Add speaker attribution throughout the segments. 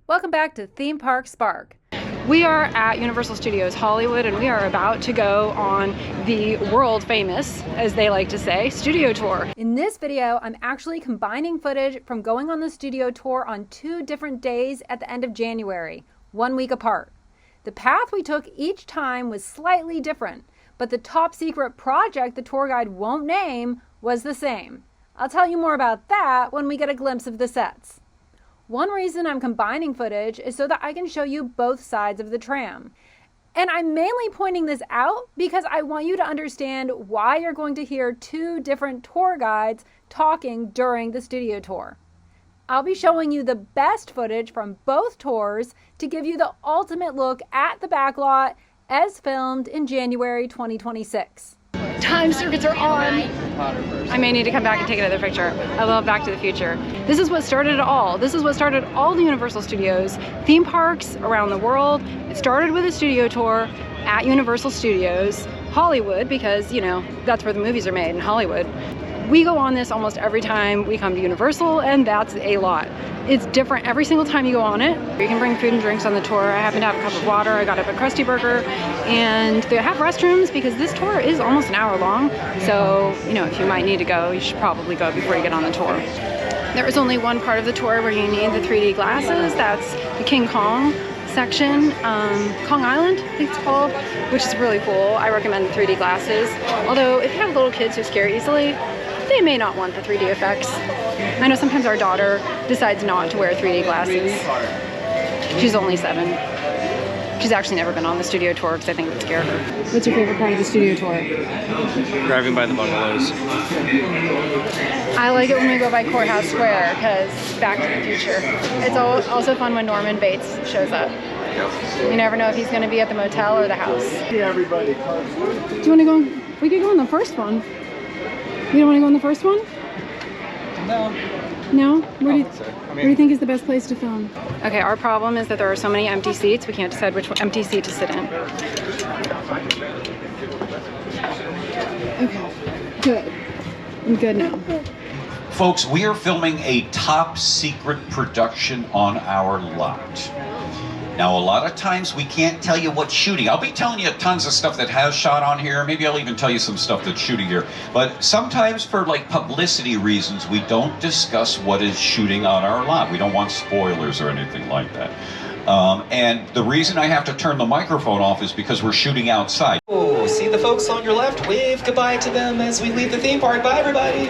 Speaker 1: Welcome back to Theme Park Spark.
Speaker 2: We are at Universal Studios Hollywood, and we are about to go on the world famous, as they like to say, studio tour.
Speaker 1: In this video, I'm actually combining footage from going on the studio tour on 2 different days at the end of January, 1 week apart. The path we took each time was slightly different, but the top secret project the tour guide won't name was the same. I'll tell you more about that when we get a glimpse of the sets. One reason I'm combining footage is so that I can show you both sides of the tram. And I'm mainly pointing this out because I want you to understand why you're going to hear 2 different tour guides talking during the studio tour. I'll be showing you the best footage from both tours to give you the ultimate look at the backlot as filmed in January 2026.
Speaker 2: Time circuits are on. I may need to come back and take another picture. I love Back to the Future. This is what started it all. This is what started all the Universal Studios theme parks around the world. It started with a studio tour at Universal Studios Hollywood because, you know, that's where the movies are made, in Hollywood. We go on this almost every time we come to Universal, and that's a lot. It's different every single time you go on it. You can bring food and drinks on the tour. I happen to have a cup of water. I got up a Krusty Burger, and they have restrooms because this tour is almost an hour long. So, you know, if you might need to go, you should probably go before you get on the tour. There is only one part of the tour where you need the 3D glasses. That's the King Kong section, Kong Island, I think it's called, which is really cool. I recommend the 3D glasses. Although, if you have little kids who scare easily, they may not want the 3D effects. I know sometimes our daughter decides not to wear 3D glasses. She's only 7. She's actually never been on the studio tour because I think it would scare her. What's your favorite part of the studio tour?
Speaker 3: Driving by the bungalows.
Speaker 2: I like it when we go by Courthouse Square because Back to the Future. It's also fun when Norman Bates shows up. You never know if he's going to be at the motel or the house.
Speaker 4: Hey everybody.
Speaker 2: Do you want to go? We could go on the first one. You don't want to go on the first one?
Speaker 3: No.
Speaker 2: No? Where do you think is the best place to film? Okay, our problem is that there are so many empty seats, we can't decide which empty seat to sit in. Okay, good. I'm good now.
Speaker 5: Folks, we are filming a top secret production on our lot. Now, a lot of times we can't tell you what's shooting. I'll be telling you tons of stuff that has shot on here. Maybe I'll even tell you some stuff that's shooting here. But sometimes for like publicity reasons, we don't discuss what is shooting on our lot. We don't want spoilers or anything like that. And the reason I have to turn the microphone off is because we're shooting outside.
Speaker 6: Oh, see the folks on your left? Wave goodbye to them as we leave the theme park. Bye, everybody.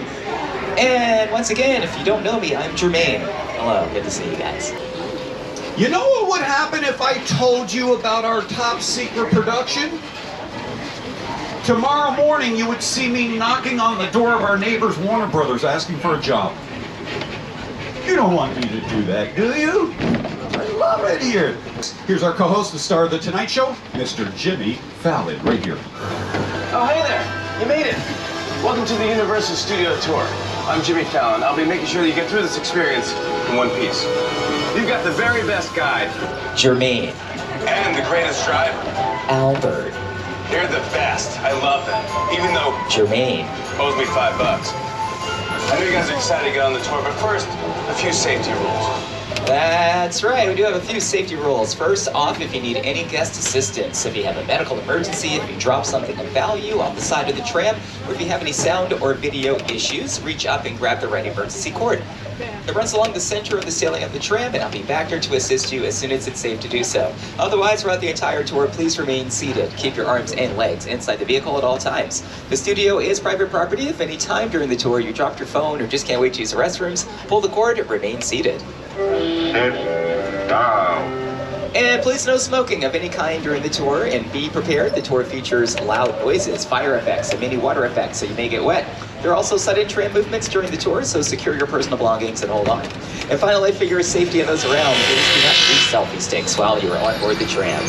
Speaker 6: And once again, if you don't know me, I'm Jermaine. Hello, good to see you guys.
Speaker 5: You know what would happen if I told you about our top secret production? Tomorrow morning you would see me knocking on the door of our neighbors Warner Brothers asking for a job. You don't want me to do that, do you? I love it here. Here's our co-host, the star of The Tonight Show, Mr. Jimmy Fallon, right here.
Speaker 7: Oh, hey there. You made it. Welcome to the Universal Studio Tour. I'm Jimmy Fallon. I'll be making sure that you get through this experience in one piece. You've got the very best guide.
Speaker 6: Jermaine.
Speaker 7: And the greatest driver.
Speaker 6: Albert.
Speaker 7: They're the best. I love them. Even though
Speaker 6: Jermaine.
Speaker 7: owes me $5. I know you guys are excited to get on the tour, but first, a few safety rules.
Speaker 6: That's right, we do have a few safety rules. First off, if you need any guest assistance, if you have a medical emergency, if you drop something of value on the side of the tram, or if you have any sound or video issues, reach up and grab the right emergency cord. It runs along the center of the ceiling of the tram, and I'll be back there to assist you as soon as it's safe to do so. Otherwise, throughout the entire tour, please remain seated. Keep your arms and legs inside the vehicle at all times. The studio is private property. If any time during the tour you dropped your phone or just can't wait to use the restrooms, pull the cord, remain seated.
Speaker 7: Sit down.
Speaker 6: And please no smoking of any kind during the tour, and be prepared. The tour features loud noises, fire effects, and mini water effects, so you may get wet. There are also sudden tram movements during the tour, so secure your personal belongings and hold on. And finally, for your safety and those around, please do not use selfie sticks while you are on board the tram.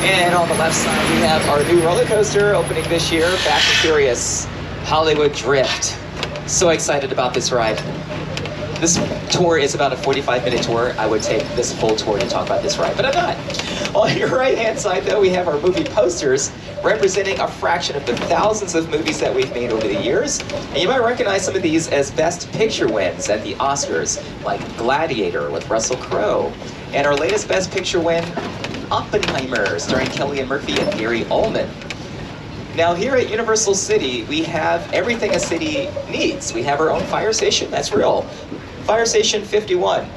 Speaker 6: And on the left side, we have our new roller coaster opening this year, Fast and Furious Hollywood Drift. So excited about this ride. This tour is about a 45-minute tour. I would take this full tour to talk about this ride, but I'm not. On your right-hand side, though, we have our movie posters representing a fraction of the thousands of movies that we've made over the years. And you might recognize some of these as Best Picture wins at the Oscars, like Gladiator with Russell Crowe. And our latest Best Picture win, Oppenheimer, starring Cillian Murphy and Gary Oldman. Now here at Universal City, we have everything a city needs. We have our own fire station, that's real. Fire Station 51.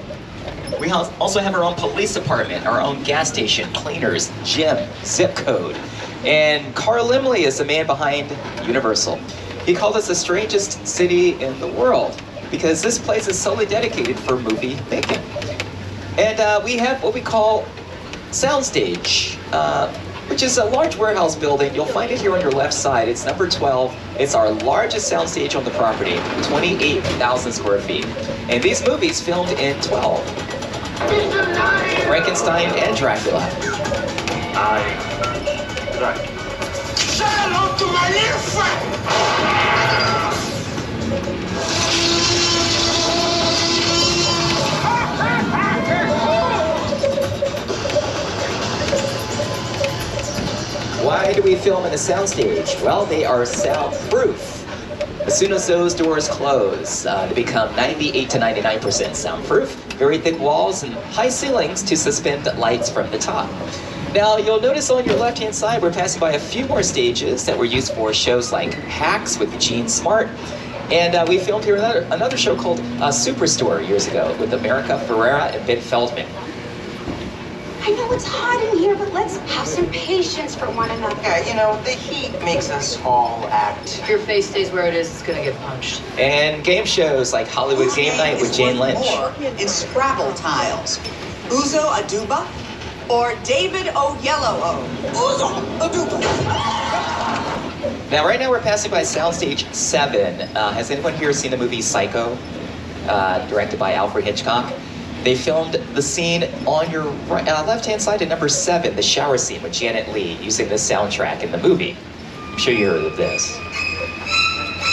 Speaker 6: We also have our own police department, our own gas station, cleaners, gym, zip code. And Carl Limley is the man behind Universal. He called us the strangest city in the world because this place is solely dedicated for movie making. And we have what we call Soundstage, which is a large warehouse building. You'll find it here on your left side. It's number 12. It's our largest soundstage on the property, 28,000 square feet. And these movies filmed in 12. Frankenstein and Dracula.
Speaker 4: Say hello to my little friend!
Speaker 6: Why do we film in a soundstage? Well, they are soundproof. As soon as those doors close, they become 98 to 99% soundproof. Very thick walls and high ceilings to suspend lights from the top. Now, you'll notice on your left-hand side, we're passing by a few more stages that were used for shows like Hacks with Gene Smart. And we filmed here another show called Superstore years ago with America Ferrera and Ben Feldman.
Speaker 8: I know it's hot in here, but let's have some patience for one another.
Speaker 9: Yeah, you know, the heat makes us all act.
Speaker 10: If your face stays where it is, it's gonna get punched.
Speaker 6: And game shows like Hollywood Game Night with Jane Lynch.
Speaker 9: Or in Scrabble tiles. Uzo Aduba or David Oyelowo. Uzo Aduba.
Speaker 6: Now, right now we're passing by Soundstage 7. Has anyone here seen the movie Psycho, directed by Alfred Hitchcock? They filmed the scene on your left-hand side at number 7, the shower scene with Janet Leigh, using the soundtrack in the movie. I'm sure you heard of this.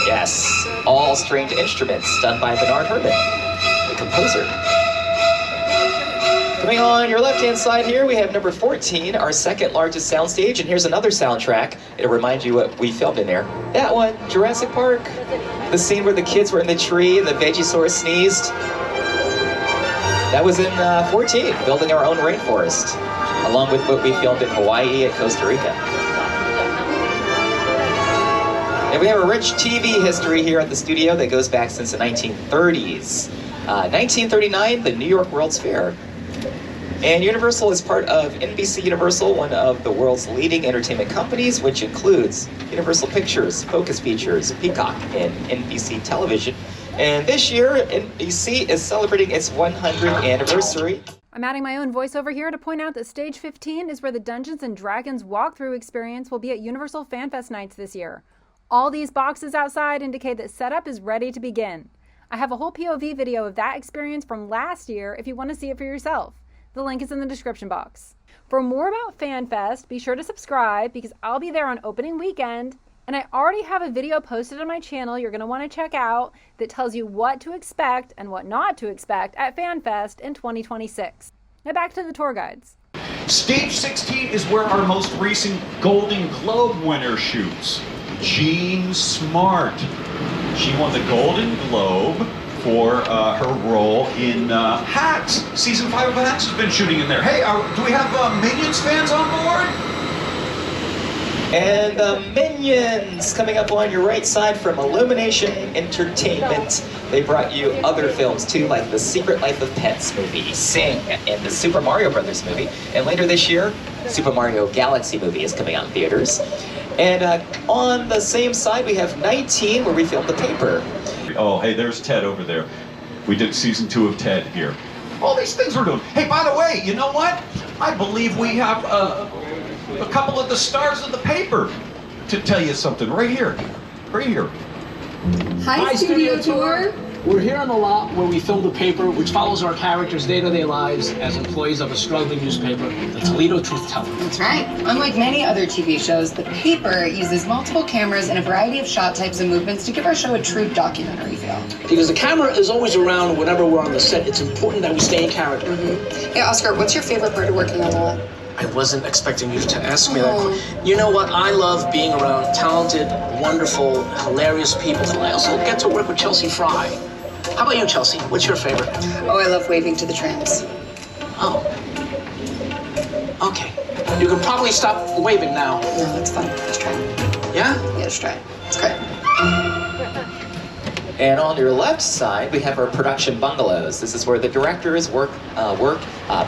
Speaker 6: Yes, all stringed instruments done by Bernard Herrmann, the composer. Coming on your left-hand side here, we have number 14, our second largest soundstage, and here's another soundtrack. It'll remind you what we filmed in there. That one, Jurassic Park. The scene where the kids were in the tree and the Vegisaurus sneezed. That was in 14, building our own rainforest, along with what we filmed in Hawaii and Costa Rica. And we have a rich TV history here at the studio that goes back since the 1930s. 1939, the New York World's Fair. And Universal is part of NBC Universal, one of the world's leading entertainment companies, which includes Universal Pictures, Focus Features, Peacock, and NBC Television. And this year, NBC is celebrating its 100th anniversary.
Speaker 1: I'm adding my own voiceover here to point out that Stage 15 is where the Dungeons & Dragons walkthrough experience will be at Universal FanFest nights this year. All these boxes outside indicate that setup is ready to begin. I have a whole POV video of that experience from last year if you want to see it for yourself. The link is in the description box. For more about FanFest, be sure to subscribe because I'll be there on opening weekend. And I already have a video posted on my channel you're going to want to check out that tells you what to expect and what not to expect at FanFest in 2026. Now back to the tour guides.
Speaker 5: Stage 16 is where our most recent Golden Globe winner shoots. Jean Smart. She won the Golden Globe for her role in Hacks. Season 5 of Hacks has been shooting in there. Hey, do we have Minions fans on board?
Speaker 6: And the Minions coming up on your right side from Illumination Entertainment. They brought you other films too, like the Secret Life of Pets movie, Sing, and the Super Mario Brothers movie. And later this year, Super Mario Galaxy movie is coming out in theaters. And on the same side, we have 19, where we filmed The Paper.
Speaker 5: Oh, hey, there's Ted over there. We did season 2 of Ted here. All these things we're doing. Hey, by the way, you know what? I believe we have a couple of the stars of The Paper to tell you something right here. Right here.
Speaker 10: Hi, Studio Tour.
Speaker 11: We're here on the lot where we film the paper, which follows our characters' day-to-day lives as employees of a struggling newspaper, the Toledo Truth-Teller.
Speaker 10: That's right. Unlike many other TV shows, the paper uses multiple cameras and a variety of shot types and movements to give our show a true documentary feel.
Speaker 11: Because the camera is always around whenever we're on the set, it's important that we stay in character.
Speaker 10: Mm-hmm. Hey, Oscar, what's your favorite part of working on the lot?
Speaker 11: I wasn't expecting you to ask me that question. You know what? I love being around talented, wonderful, hilarious people. And I also get to work with Chelsea Fry. How about you, Chelsea? What's your favorite?
Speaker 10: Oh, I love waving to the trams.
Speaker 11: Oh. Okay. You can probably stop waving now.
Speaker 10: No, that's fun. Just try it.
Speaker 11: Yeah?
Speaker 10: Yeah, just try it. It's great.
Speaker 6: And on your left side, we have our production bungalows. This is where the directors work,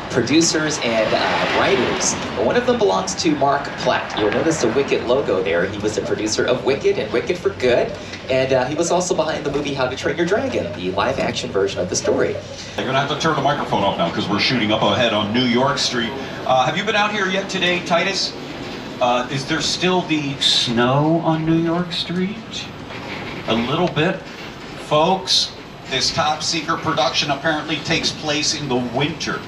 Speaker 6: producers, and writers. One of them belongs to Mark Platt. You'll notice the Wicked logo there. He was the producer of Wicked and Wicked for Good. And he was also behind the movie How to Train Your Dragon, the live-action version of the story.
Speaker 5: You're going to have to turn the microphone off now because we're shooting up ahead on New York Street. Have you been out here yet today, Titus? Is there still the snow on New York Street? A little bit. Folks, this top secret production apparently takes place in the winter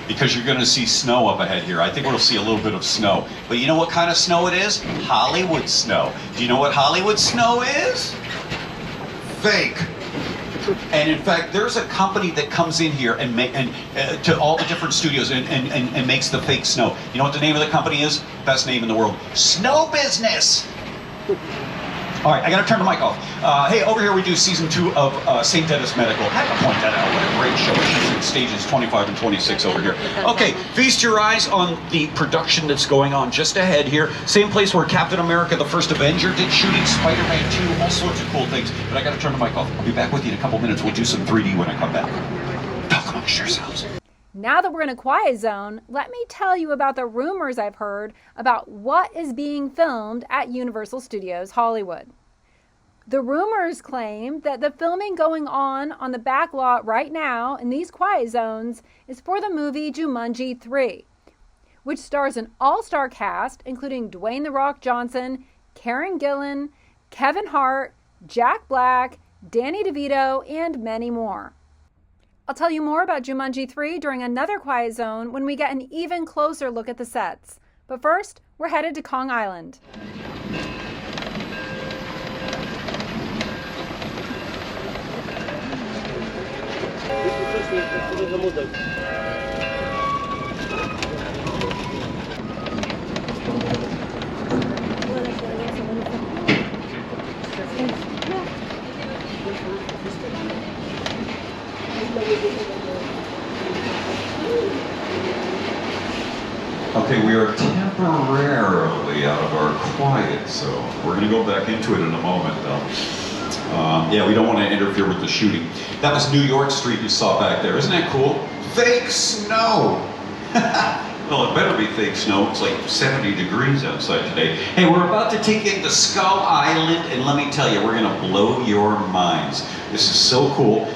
Speaker 5: because you're going to see snow up ahead here. I think we'll see a little bit of snow. But you know what kind of snow it is? Hollywood snow. Do you know what Hollywood snow is? Fake. And in fact, there's a company that comes in here and to all the different studios and makes the fake snow. You know what the name of the company is? Best name in the world. Snow Business. All right, I got to turn the mic off. Hey, over here we do season 2 of St. Dennis Medical. I had to point that out. What a great show. Stages 25 and 26 over here. Okay, feast your eyes on the production that's going on just ahead here. Same place where Captain America, the First Avenger, did shooting, Spider-Man 2, all sorts of cool things. But I got to turn the mic off. I'll be back with you in a couple minutes. We'll do some 3D when I come back. Talk amongst yourselves.
Speaker 1: Now that we're in a quiet zone, let me tell you about the rumors I've heard about what is being filmed at Universal Studios Hollywood. The rumors claim that the filming going on the back lot right now in these quiet zones is for the movie Jumanji 3, which stars an all-star cast including Dwayne "The Rock" Johnson, Karen Gillan, Kevin Hart, Jack Black, Danny DeVito, and many more. I'll tell you more about Jumanji 3 during another quiet zone when we get an even closer look at the sets. But first, we're headed to Kong Island.
Speaker 5: Okay, we are temporarily out of our quiet zone. We're going to go back into it in a moment, though. Yeah, we don't want to interfere with the shooting. That was New York Street you saw back there. Isn't that cool? Fake snow! Well, it better be fake snow. It's like 70 degrees outside today. Hey, we're about to take in to Skull Island, and let me tell you, we're going to blow your minds. This is so cool.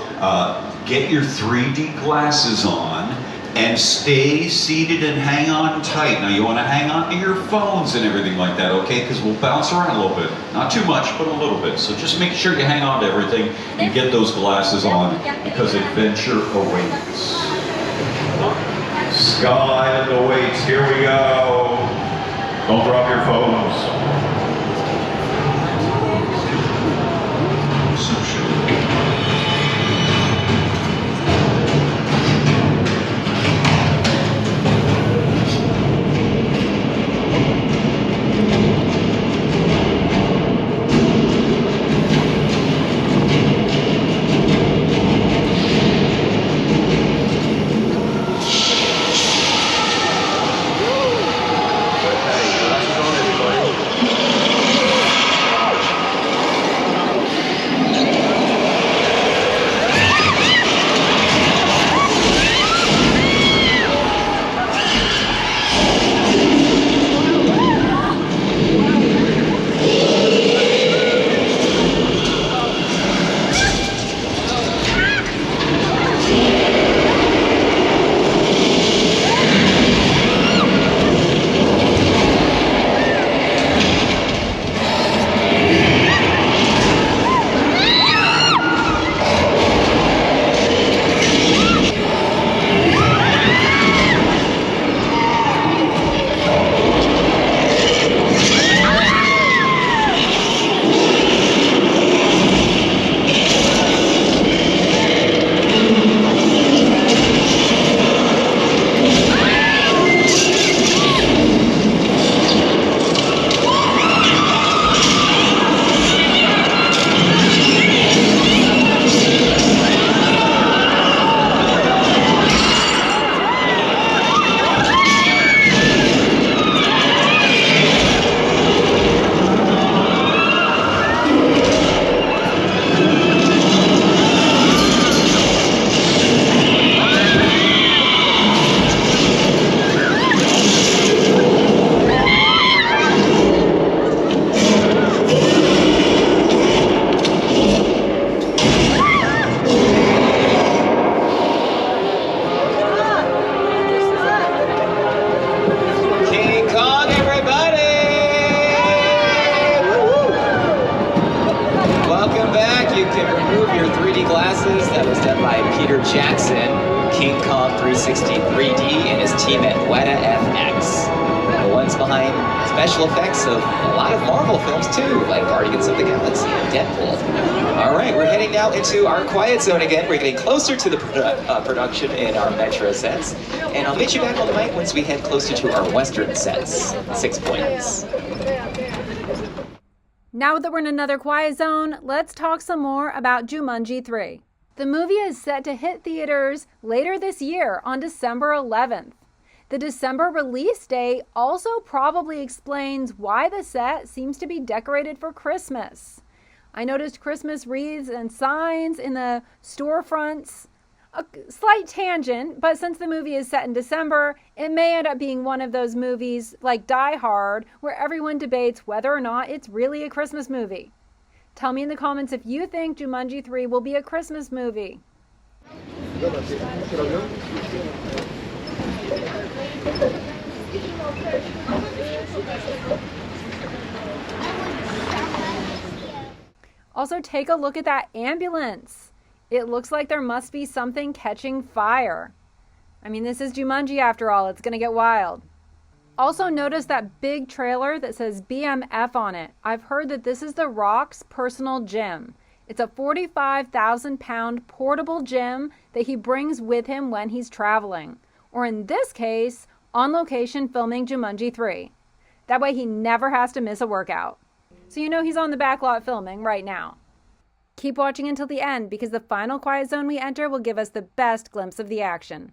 Speaker 5: Get your 3D glasses on and stay seated and hang on tight. Now, you want to hang on to your phones and everything like that, okay? Because we'll bounce around a little bit. Not too much, but a little bit. So just make sure you hang on to everything and get those glasses on because adventure awaits. Skull Island awaits. Here we go. Don't drop your phones.
Speaker 6: 360 3D and his team at Weta FX. The ones behind special effects of a lot of Marvel films too, like Guardians of the Galaxy and Deadpool. All right, we're heading now into our quiet zone again. We're getting closer to the production in our Metro sets. And I'll meet you back on the mic once we head closer to our Western sets. 6 points.
Speaker 1: Now that we're in another quiet zone, let's talk some more about Jumanji 3. The movie is set to hit theaters later this year on December 11th. The December release date also probably explains why the set seems to be decorated for Christmas. I noticed Christmas wreaths and signs in the storefronts. A slight tangent, but since the movie is set in December, it may end up being one of those movies like Die Hard where everyone debates whether or not it's really a Christmas movie. Tell me in the comments if you think Jumanji 3 will be a Christmas movie. Also, take a look at that ambulance. It looks like there must be something catching fire. I mean, this is Jumanji after all. It's going to get wild. Also, notice that big trailer that says BMF on it. I've heard that this is The Rock's personal gym. It's a 45,000-pound portable gym that he brings with him when he's traveling. Or in this case, on location filming Jumanji 3. That way he never has to miss a workout. So you know he's on the backlot filming right now. Keep watching until the end because the final quiet zone we enter will give us the best glimpse of the action.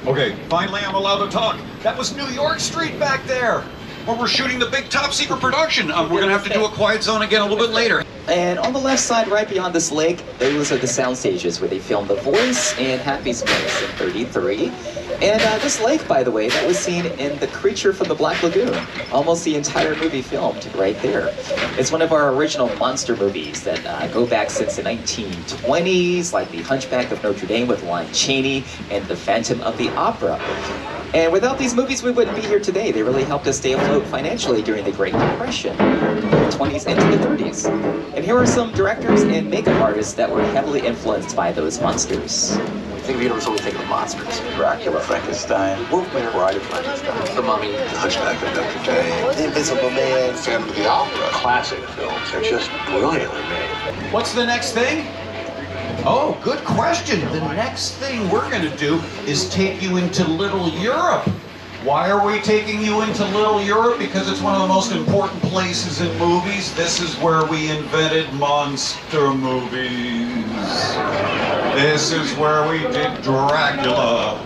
Speaker 5: Okay, finally I'm allowed to talk. That was New York Street back there, where we're shooting the big top secret production. We're gonna have to do a quiet zone again a little bit later.
Speaker 6: And on the left side, right beyond this lake, those are the Soundstages where they filmed The Voice and Happy's Place in 33. And this lake, by the way, that was seen in The Creature from the Black Lagoon. Almost the entire movie filmed right there. It's one of our original monster movies that go back since the 1920s, like The Hunchback of Notre Dame with Lon Chaney and The Phantom of the Opera. And without these movies, we wouldn't be here today. They really helped us stay afloat financially during the Great Depression, the 20s into the 30s. And here are some directors and makeup artists that were heavily influenced by those monsters.
Speaker 11: I think the universe only think of monsters.
Speaker 12: Dracula, Frankenstein, Wolfman, Bride of Frankenstein,
Speaker 11: The Mummy,
Speaker 12: The Hunchback of Notre Dame, The Invisible Man, Phantom of the Opera. Classic films. They're just brilliantly made.
Speaker 5: What's the next thing? Oh, good question. The next thing we're going to do is take you into Little Europe. Why are we taking you into Little Europe? Because it's one of the most important places in movies. This is where we invented monster movies. This is where we did Dracula.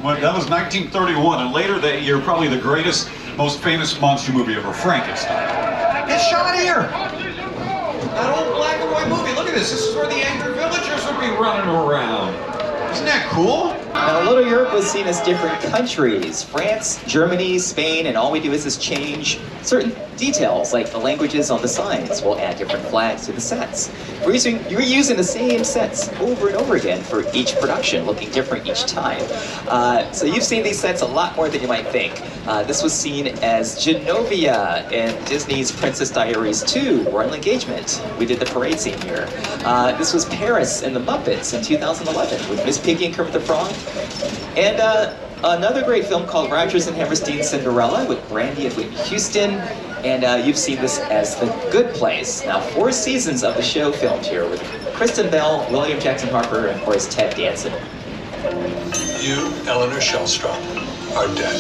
Speaker 5: Well, that was 1931, and later that year, probably the greatest, most famous monster movie ever, Frankenstein. It's shot here. That old black and white movie. Look at this. This is where the angry villagers would be running around. Isn't that cool?
Speaker 6: Now, Little Europe was seen as different countries. France, Germany, Spain, and all we do is just change certain details, like the languages on the signs. We'll add different flags to the sets. You're using the same sets over and over again for each production, looking different each time. So you've seen these sets a lot more than you might think. This was seen as Genovia in Disney's Princess Diaries 2, Royal Engagement. We did the parade scene here. This was Paris in The Muppets in 2011 with Miss Piggy and Kermit the Frog. And another great film called Rodgers and Hammerstein's Cinderella with Brandy and Whitney Houston. And you've seen this as The Good Place. Now, 4 seasons of the show filmed here with Kristen Bell, William Jackson Harper, and of course Ted Danson.
Speaker 12: You, Eleanor Shellstrop, are dead.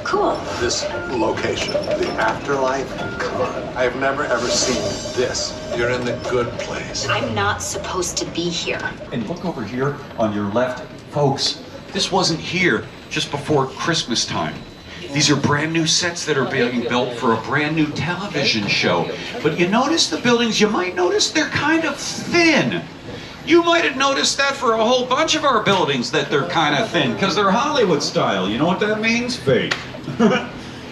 Speaker 8: Cool.
Speaker 12: This location, the afterlife, come on. I have never ever seen this. You're in the good place.
Speaker 8: I'm not supposed to be here.
Speaker 5: And look over here on your left. Folks, this wasn't here just before Christmas time. These are brand new sets that are being built for a brand new television show. But you notice the buildings, you might notice they're kind of thin. You might have noticed that for a whole bunch of our buildings, that they're kind of thin, because they're Hollywood style. You know what that means? Fake.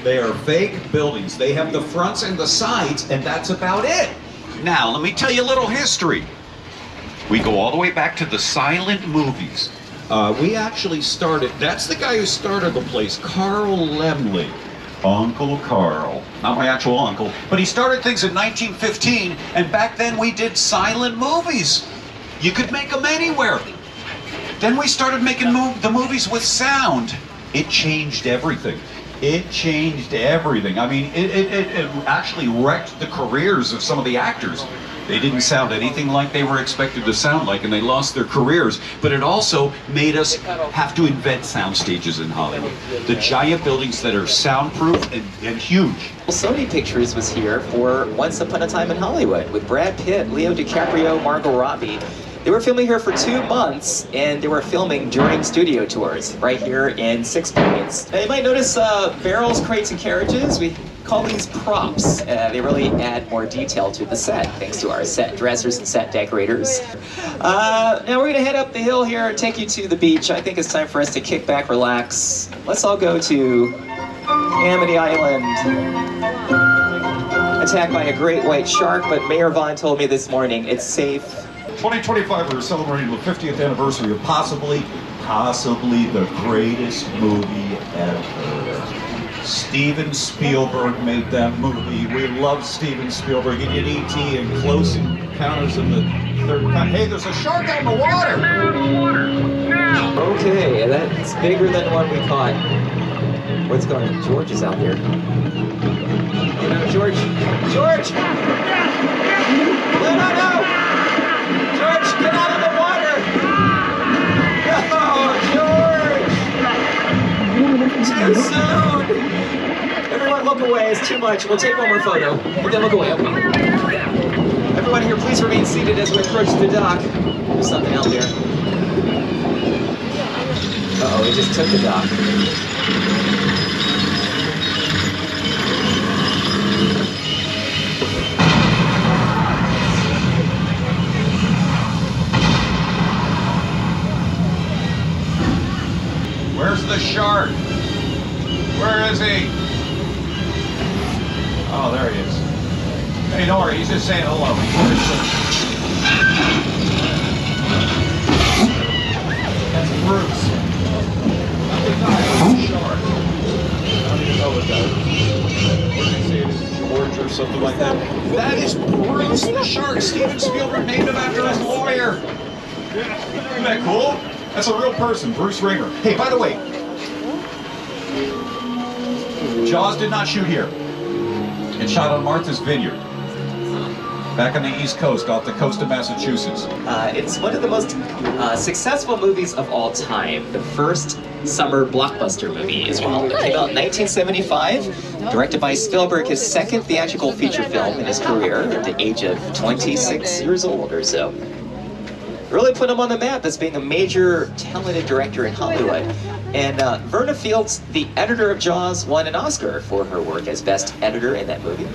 Speaker 5: They are fake buildings. They have the fronts and the sides, and that's about it. Now, let me tell you a little history. We go all the way back to the silent movies. We actually started, that's the guy who started the place, Carl Laemmle. Uncle Carl. Not my actual uncle, but he started things in 1915, and back then we did silent movies. You could make them anywhere. Then we started making the movies with sound. It changed everything. It changed everything. I mean, it actually wrecked the careers of some of the actors. They didn't sound anything like they were expected to sound like, and they lost their careers. But it also made us have to invent sound stages in Hollywood. The giant buildings that are soundproof and huge.
Speaker 6: Well, Sony Pictures was here for Once Upon a Time in Hollywood with Brad Pitt, Leo DiCaprio, Margot Robbie. They were filming here for 2 months, and they were filming during studio tours right here in 6 Points. Now you might notice barrels, crates, and carriages. We call these props. They really add more detail to the set, thanks to our set dressers and set decorators. Now we're gonna head up the hill here and take you to the beach. I think it's time for us to kick back, relax. Let's all go to Amity Island. Attacked by a great white shark, but Mayor Vaughn told me this morning it's safe.
Speaker 5: 2025, we're celebrating the 50th anniversary of possibly the greatest movie ever. Steven Spielberg made that movie. We love Steven Spielberg. He did E.T. and Close Encounters of the Third Kind. Hey, there's a shark out in the water!
Speaker 6: Okay, that's bigger than one we caught. What's going on? George is out there. You know, George! George! No! George, get out of the water! No, George! Too soon! Everyone look away, it's too much. We'll take one more photo, but then look away. Everyone here, please remain seated as we approach the dock. There's something out there. Uh-oh, he just took the dock.
Speaker 5: Where's the shark? Where is he? Oh, there he is. Hey, don't worry, he's just saying hello. That's Bruce. Shark. I don't even know what that is. What did he say? It is George or something like that? That is Bruce the shark. Steven Spielberg named him after his lawyer. Isn't that cool? That's a real person, Bruce Ringer. Hey, by the way, Jaws did not shoot here. It shot on Martha's Vineyard, back on the East Coast, off the coast of Massachusetts.
Speaker 6: It's one of the most successful movies of all time. The first summer blockbuster movie as well. It came out in 1975, directed by Spielberg, his second theatrical feature film in his career at the age of 26 years old or so. Really put him on the map as being a major talented director in Hollywood. And Verna Fields, the editor of Jaws, won an Oscar for her work as best editor in that movie.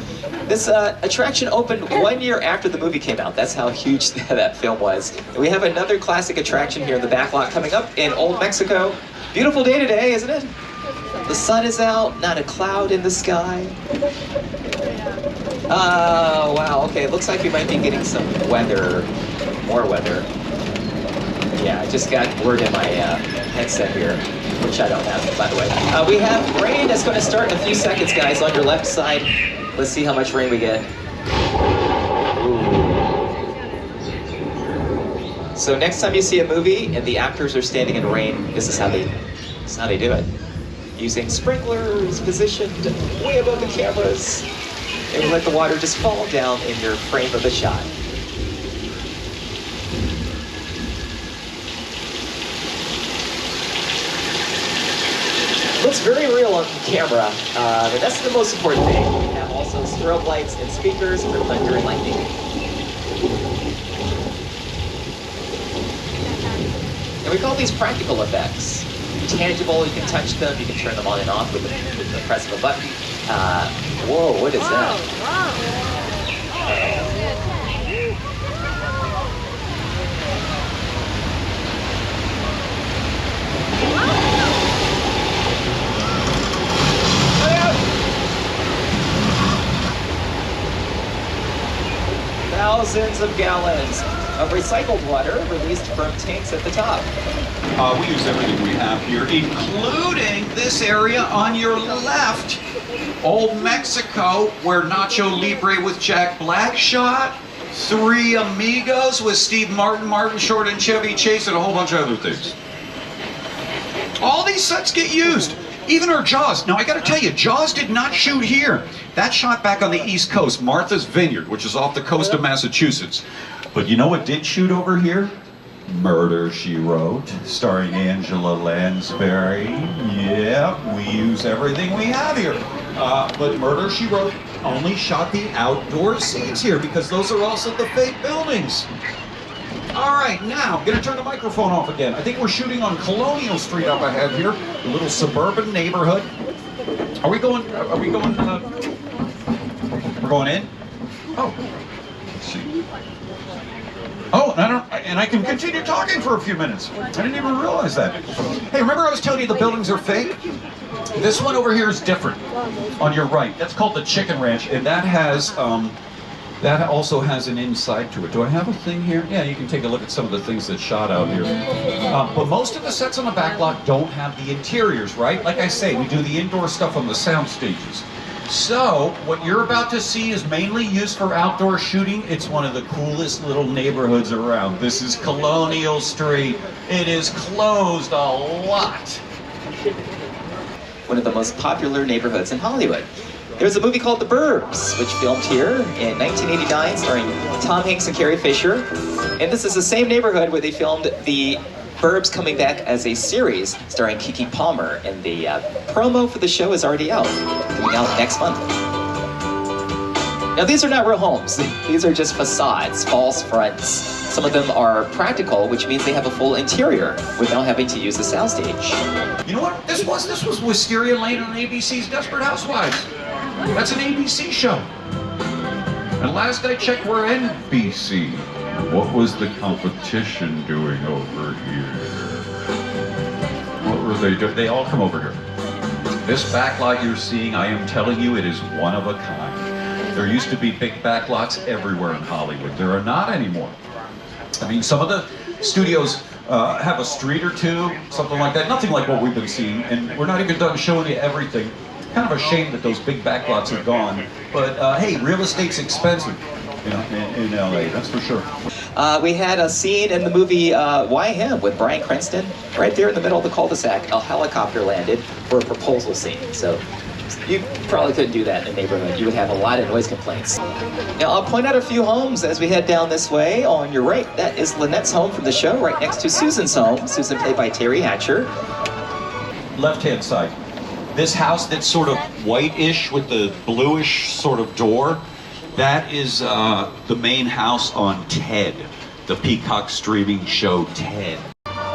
Speaker 6: This attraction opened 1 year after the movie came out. That's how huge that film was. And we have another classic attraction here in the backlot coming up in Old Mexico. Beautiful day today, isn't it? The sun is out, not a cloud in the sky. Oh, wow, okay, it looks like we might be getting some weather, more weather. Yeah, I just got word in my headset here, which I don't have, by the way. We have rain that's going to start in a few seconds, guys, on your left side. Let's see how much rain we get. Ooh. So next time you see a movie and the actors are standing in rain, this is how they do it. using sprinklers positioned way above the cameras. And we let the water just fall down in your frame of the shot. Looks very real on camera, and that's the most important thing. We have also strobe lights and speakers for thunder and lightning. And we call these practical effects. Tangible, you can touch them, you can turn them on and off with the press of a button. Whoa, what is that? Thousands of gallons of recycled water released from tanks at the top.
Speaker 5: We use everything we have here, including this area on your left. Old Mexico, where Nacho Libre with Jack Black shot. Three Amigos with Steve Martin, Martin Short, and Chevy Chase, and a whole bunch of other things. All these sets get used. Even our Jaws. Now, I gotta tell you, Jaws did not shoot here. That shot back on the East Coast, Martha's Vineyard, which is off the coast of Massachusetts. But you know what did shoot over here? Murder, She Wrote, starring Angela Lansbury. Yeah, we use everything we have here. But Murder, She Wrote only shot the outdoor scenes here because those are also the fake buildings. All right, now, I'm gonna turn the microphone off again. I think we're shooting on Colonial Street up ahead here, a little suburban neighborhood. We're going in? Oh, let's see. Oh, and I can continue talking for a few minutes. I didn't even realize that. Hey, remember I was telling you the buildings are fake? This one over here is different, on your right. That's called the Chicken Ranch, and that has, that also has an inside to it. Do I have a thing here? Yeah, you can take a look at some of the things that shot out here. But most of the sets on the backlot don't have the interiors, right? Like I say, we do the indoor stuff on the sound stages. So, what you're about to see is mainly used for outdoor shooting. It's one of the coolest little neighborhoods around. This is Colonial Street. It is closed a lot.
Speaker 6: One of the most popular neighborhoods in Hollywood. There's a movie called The Burbs, which filmed here in 1989, starring Tom Hanks and Carrie Fisher. And this is the same neighborhood where they filmed The Burbs coming back as a series, starring Keke Palmer. And the promo for the show is already out, coming out next month. Now, these are not real homes. These are just facades, false fronts. Some of them are practical, which means they have a full interior without having to use a soundstage.
Speaker 5: You know what? This was Wisteria Lane on ABC's Desperate Housewives. That's an ABC show. And last I checked, we're NBC. What was the competition doing over here? What were they doing? They all come over here. This backlot you're seeing, I am telling you, it is one of a kind. There used to be big backlots everywhere in Hollywood. There are not anymore. I mean, some of the studios have a street or two, something like that. Nothing like what we've been seeing, and we're not even done showing you everything. Kind of a shame that those big backlots are gone. But hey, real estate's expensive, you know, in LA, that's for sure.
Speaker 6: We had a scene in the movie Why Him with Bryan Cranston. Right there in the middle of the cul-de-sac, a helicopter landed for a proposal scene. So you probably couldn't do that in a neighborhood. You would have a lot of noise complaints. Now, I'll point out a few homes as we head down this way. On your right, that is Lynette's home from the show, right next to Susan's home. Susan played by Terry Hatcher.
Speaker 5: Left-hand side. This house that's sort of whitish with the bluish sort of door, that is the main house on Ted, the Peacock streaming show Ted.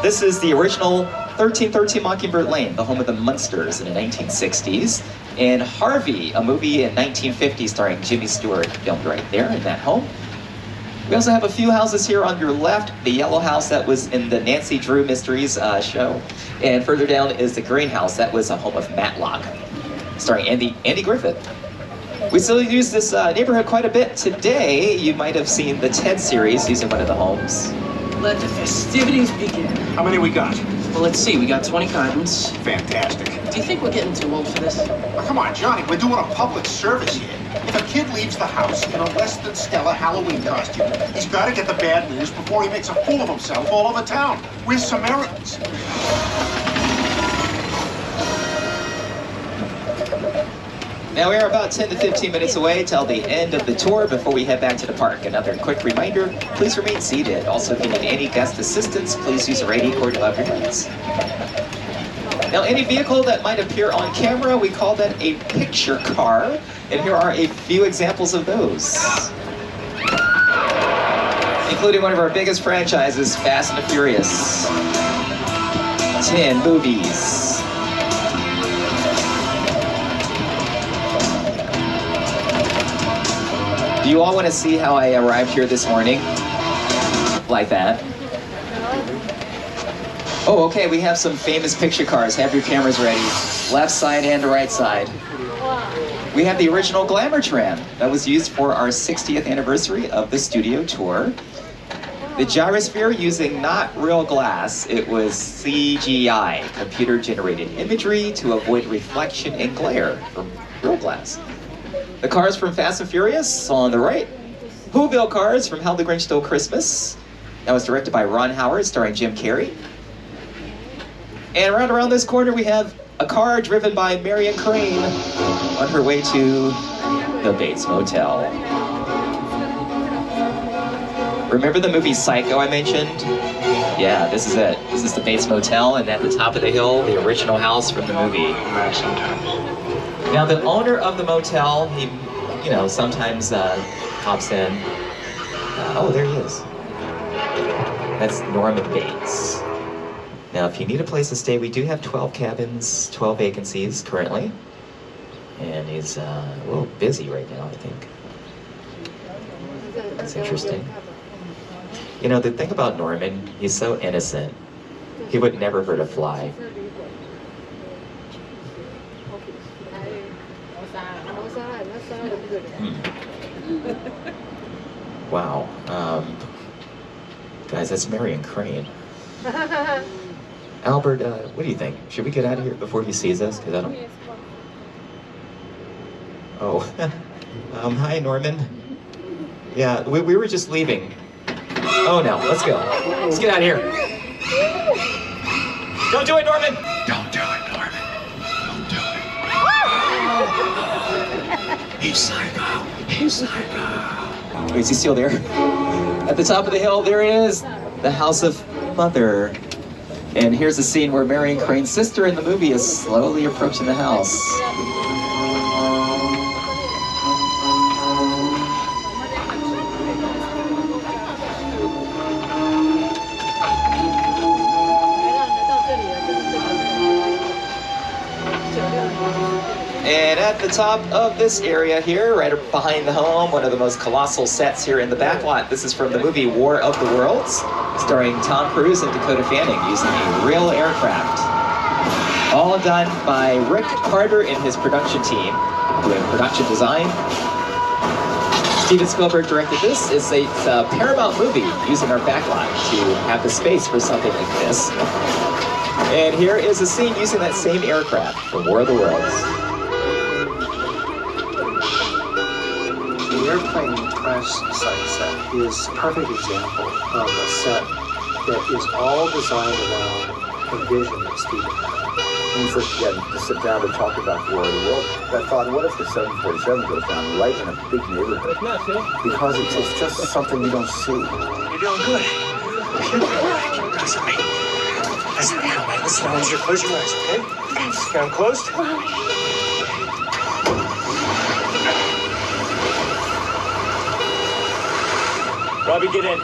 Speaker 6: This is the original 1313 Mockingbird Lane, the home of the Munsters in the 1960s. And Harvey, a movie in 1950 starring Jimmy Stewart, filmed right there in that home. We also have a few houses here on your left. The yellow house that was in the Nancy Drew Mysteries show. And further down is the green house. That was a home of Matlock, starring Andy Griffith. We still use this neighborhood quite a bit today. You might have seen the Ted series using one of the homes.
Speaker 11: Let the festivities begin.
Speaker 12: How many we got?
Speaker 11: Well, let's see. We got 20 cartons.
Speaker 12: Fantastic.
Speaker 11: Do you think we're getting too old for this?
Speaker 12: Oh, come on, Johnny, we're doing a public service here. If a kid leaves the house in a less than stellar Halloween costume, he's got to get the bad news before he makes a fool of himself all over town. We're Samaritans.
Speaker 6: Now we are about 10 to 15 minutes away till the end of the tour before we head back to the park. Another quick reminder, please remain seated. Also, if you need any guest assistance, please use a radio cord above your heads. Now, any vehicle that might appear on camera, we call that a picture car. And here are a few examples of those. Including one of our biggest franchises, Fast and the Furious. 10 movies. Do you all want to see how I arrived here this morning? Like that. Oh, okay, we have some famous picture cars. Have your cameras ready. Left side and the right side. We have the original Glamour tram that was used for our 60th anniversary of the studio tour. The gyrosphere using not real glass, it was CGI, computer-generated imagery to avoid reflection and glare from real glass. The cars from Fast and Furious on the right. Whoville cars from How the Grinch Stole Christmas. That was directed by Ron Howard, starring Jim Carrey. And right around this corner we have a car driven by Marion Crane on her way to the Bates Motel. Remember the movie Psycho I mentioned? Yeah, this is it. This is the Bates Motel, and at the top of the hill, the original house from the movie. Now, the owner of the motel, he, sometimes pops in. Oh, there he is. That's Norman Bates. Now, if you need a place to stay, we do have 12 cabins, 12 vacancies currently. And he's a little busy right now, I think. That's interesting. The thing about Norman, he's so innocent. He would never hurt a fly. Wow. Guys, that's Marion Crane. Albert, what do you think? Should we get out of here before he sees us? Because I don't... Oh. Hi, Norman. Yeah, we were just leaving. Oh, no. Let's go. Let's get out of here. Don't do it, Norman!
Speaker 4: Don't do it, Norman. Don't do it. He's psycho. He's psycho.
Speaker 6: Wait, is he still there? At the top of the hill, there it is. The House of Mother. And here's a scene where Marion Crane's sister in the movie is slowly approaching the house. And at the top of this area here, right behind the home, one of the most colossal sets here in the backlot. This is from the movie War of the Worlds, starring Tom Cruise and Dakota Fanning, using a real aircraft. All done by Rick Carter and his production team, doing production design. Steven Spielberg directed this. It's a Paramount movie using our backlot to have the space for something like this. And here is a scene using that same aircraft from War of the Worlds.
Speaker 13: The airplane crash site set is a perfect example of a set that is all designed around a vision that Steven had.
Speaker 14: When we first began to sit down to talk about War of the World, I thought, what if the 747 goes down right in a big neighborhood? Because it's just something you don't see.
Speaker 4: You're doing good. Listen to me. Listen to me. Listen, I want you to close your eyes, okay? Got them closed? Robbie, get in.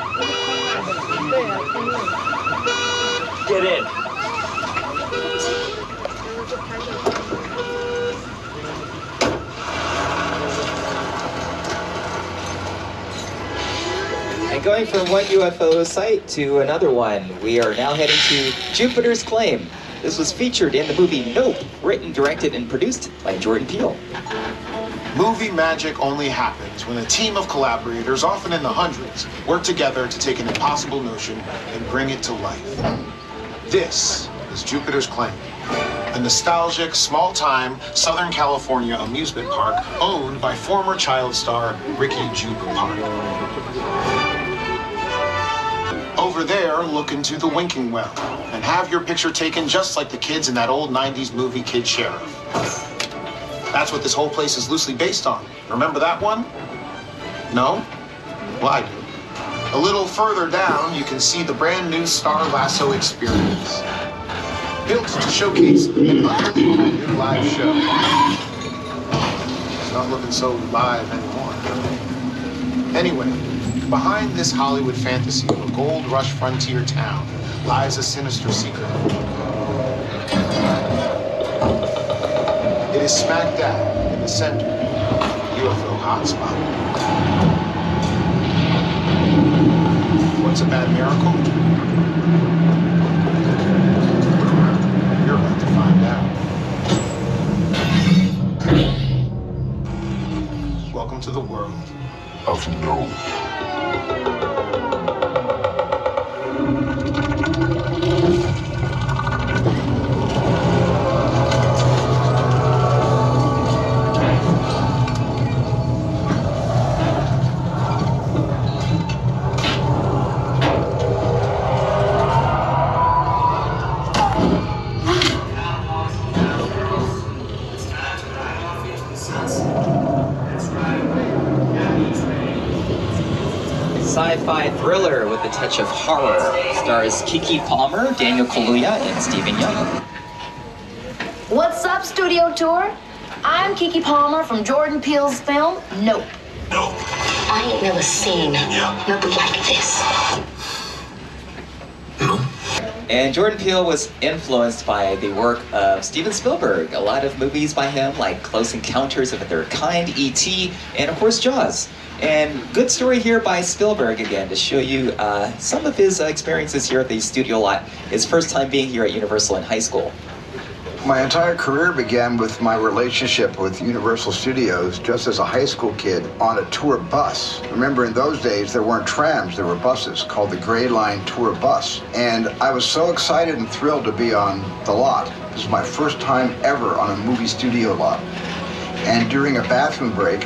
Speaker 4: Get in.
Speaker 6: And going from one UFO site to another one, we are now heading to Jupiter's Claim. This was featured in the movie Nope, written, directed, and produced by Jordan Peele.
Speaker 12: Movie magic only happens when a team of collaborators, often in the hundreds, work together to take an impossible notion and bring it to life. This is Jupiter's Claim, a nostalgic, small-time Southern California amusement park owned by former child star Ricky Jupe Park. Over there, look into the winking well and have your picture taken just like the kids in that old 90s movie Kid Sheriff. That's what this whole place is loosely based on. Remember that one? No? Well, I do. A little further down, you can see the brand new Star Lasso experience. Built to showcase an unbelievable new live show. It's not looking so live anymore. Anyway, behind this Hollywood fantasy of a gold rush frontier town lies a sinister secret. It is smack dab in the center of the UFO hotspot. What's a bad miracle? You're about to find out. Welcome to the world of no.
Speaker 6: Sci-fi thriller with a touch of horror. Stars Keke Palmer, Daniel Kaluuya, and Stephen Young.
Speaker 15: What's up, Studio Tour? I'm Keke Palmer from Jordan Peele's film, Nope.
Speaker 4: Nope.
Speaker 15: I ain't never seen nothing like this.
Speaker 6: And Jordan Peele was influenced by the work of Steven Spielberg. A lot of movies by him, like Close Encounters of the Third Kind, E.T., and of course Jaws. And good story here by Spielberg again to show you some of his experiences here at the studio lot. His first time being here at Universal in high school.
Speaker 14: My entire career began with my relationship with Universal Studios just as a high school kid on a tour bus. Remember, in those days, there weren't trams, there were buses called the Gray Line Tour Bus. And I was so excited and thrilled to be on the lot. This was my first time ever on a movie studio lot. And during a bathroom break,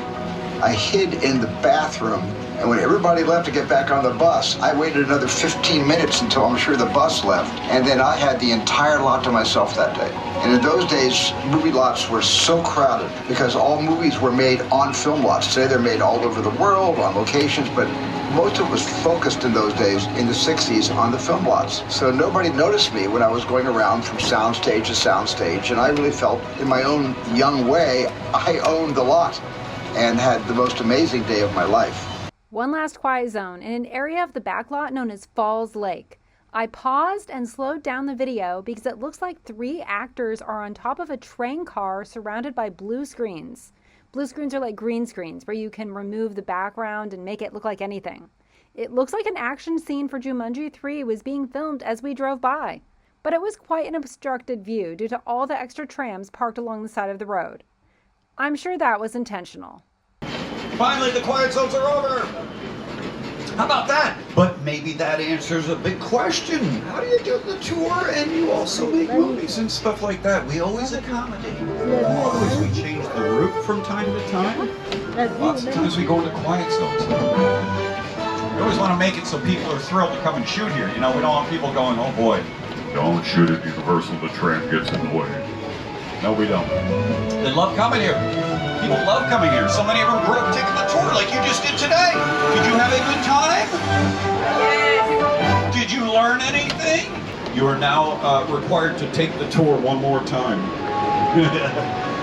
Speaker 14: I hid in the bathroom, and when everybody left to get back on the bus, I waited another 15 minutes until I'm sure the bus left, and then I had the entire lot to myself that day. And in those days, movie lots were so crowded because all movies were made on film lots. Today they're made all over the world, on locations, but most of it was focused in those days, in the 60s, on the film lots. So nobody noticed me when I was going around from soundstage to soundstage, and I really felt, in my own young way, I owned the lot and had the most amazing day of my life.
Speaker 1: One last quiet zone in an area of the backlot known as Falls Lake. I paused and slowed down the video because it looks like 3 actors are on top of a train car surrounded by blue screens. Blue screens are like green screens where you can remove the background and make it look like anything. It looks like an action scene for Jumanji 3 was being filmed as we drove by, but it was quite an obstructed view due to all the extra trams parked along the side of the road. I'm sure that was intentional.
Speaker 5: Finally, the quiet zones are over. How about that? But maybe that answers a big question. How do you do the tour and you also make movies and stuff like that? We always accommodate. Always we change the route from time to time. Lots of times we go into quiet zones. We always want to make it so people are thrilled to come and shoot here. You know, we don't want people going, oh boy, don't shoot at Universal, the tram gets in the way. No, we don't. They love coming here. People love coming here. So many of them grew up taking the tour like you just did today. Did you have a good time? Yes. Did you learn anything? You are now required to take the tour one more time.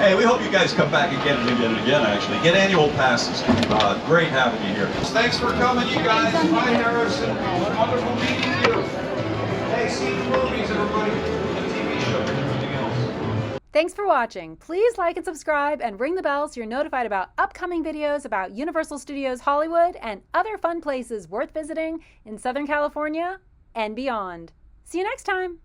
Speaker 5: Hey, we hope you guys come back again and again and again, actually. Get annual passes. Great having you here. Thanks for coming, you guys. Bye, Harrison. Wonderful meeting you. Hey, see the movies, everybody. The TV show and everything else.
Speaker 1: Thanks for watching. Please like and subscribe and ring the bell so you're notified about upcoming videos about Universal Studios Hollywood and other fun places worth visiting in Southern California and beyond. See you next time.